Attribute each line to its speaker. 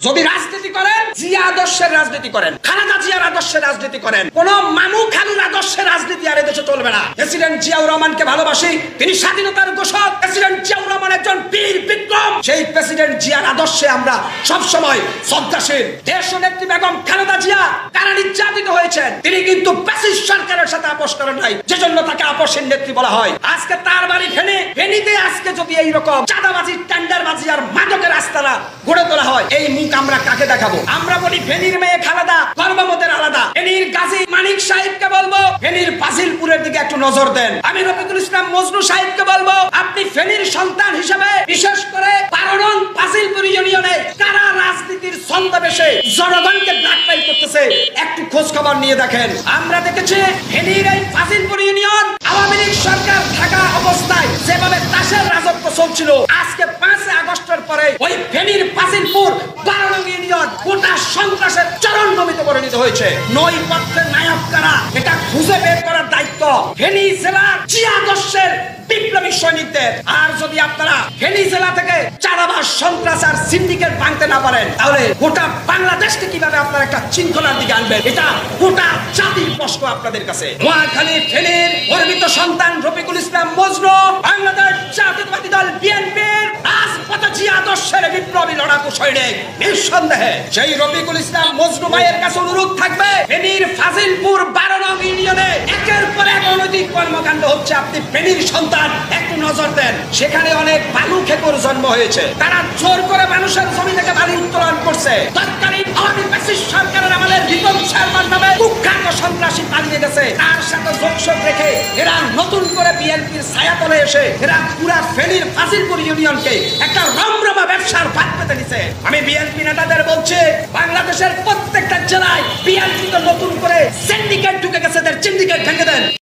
Speaker 1: যদি রাজনীতি করেন, জিয়া আদর্শের রাজনীতি করেন, খালেদা জিয়ার আদর্শের রাজনীতি করেন, কোন মামু খালুর আদর্শের রাজনীতি আর এদেশে চলবে না। প্রেসিডেন্ট জিয়াউর রহমানকে ভালোবাসি, তিনি স্বাধীনতার ঘোষক। প্রেসিডেন্ট জিয়াউর রহমান একজন বীর বিক্রম। সেই প্রেসিডেন্ট জিয়ার আদর্শে আমরা সব সময় শ্রদ্ধাশীল। দেশ নেত্রী বেগম খালেদা জিয়া কারা নির্যাতিত হয়েছেন, তিনি কিন্তু ফ্যাসিস্ট সরকারের সাথে আপোষ করেন নাই, যেজন্য তাকে আপোষের নেত্রী বলা হয়। আজকে তার বাড়ি ফেনীতে আজকে যদি এইরকম চাঁদাবাজি, টেন্ডারবাজি আর মাদকের আস্তানা গড়ে তোলা হয়, এই মুখ আমরা কাকে দেখাবো? আমরা বলি ফেনীর মেয়ে খালেদা কর্মমতের আলাদা। ফেনীর গাজী মানিক সাহেবকে বলবো ফেনীর ফাজিলপুরের দিকে একটু নজর দেন। আমি রফিকুল ইসলাম মজনু সাহেবকে বলবো আপনি ফেনীর সন্তান হিসেবে বিশেষ করে 12 নং ফাজিলপুর ইউনিয়নে কারা রাজনীতির ছন্দবেশে জনগণকে ব্ল্যাকমেইল করতেছে একটু খোঁজ খবর নিয়ে দেখেন। আমরা দেখেছি ফেনীর এই ফাজিলপুর ইউনিয়ন আওয়ামী লীগ সরকার থাকা অবস্থায় যেভাবে তাসের রাজত্ব চলছিল, আজকে 5 আগস্টের পরে ওই ফেনীর ফাজিলপুর 12 নং ইউনিয়ন গোটা সন্ত্রাসের চরমভূমিতে পরিণত হয়েছে। নৈপথ্যের নায়ক কারা এটা খুঁজে বের করার দায়িত্ব ফেনী জেলার জিয়া আদর্শের বিপ্লবী সৈনিকদের। আর যদি আপনারা ফেনী জেলা থেকে চাঁদাবাজ, সন্ত্রাস আর সিন্ডিকেট ভাঙতে না পারেন, তাহলে গোটা বাংলাদেশকে কিভাবে আপনারা একটা শৃঙ্খলার দিকে আনবেন? এটা গোটা জাতির প্রশ্ন আপনাদের কাছে। নোয়াখালী ফেনীর গর্বিত সন্তান রফিকুল ইসলাম মজনু বাংলাদেশ জাতীয়তাবাদী দল বিএনপির রাজপথে জিয়া আদর্শের বিপ্লবী লড়াকু সৈনিক। নিঃসন্দেহে সেই রফিকুল ইসলাম মজনু ভাইয়ের কাছে অনুরোধ থাকবে, ফেনীর ফাজিলপুর 12 নং ইউনিয়নে একের পর এক অনৈতিক কর্মকাণ্ড হচ্ছে। আপনি ফেনীর সন্তান, একটু নজর দেন। সেখানে অনেক বালু খেকোর জন্ম হয়েছে, তারা জোর করে মানুষের জমি থেকে বালি উত্তোলন করছে। তৎকালীন আওয়ামী ফ্যাসিস্ট সরকারের আমলে রিপন চেয়ারম্যান নামে কুখ্যাত সন্ত্রাসী পালিয়ে গেছে। তার সাথে যোগসূত্র রেখে এরা নতুন করে বিএনপির ছায়াতলে এসে এরা পুরা ফেনীর ফাজিলপুর ইউনিয়নকে একটা রমরমা ব্যবসার ভাগ পেতে দিছে। আমি বিএনপি নেতাদের বলছি, বাংলাদেশের প্রত্যেকটা জেলায় বিএনপি তো নতুন করে সিন্ডিকেট ঢুকে গেছে, সিন্ডিকেট ভেঙে দেন।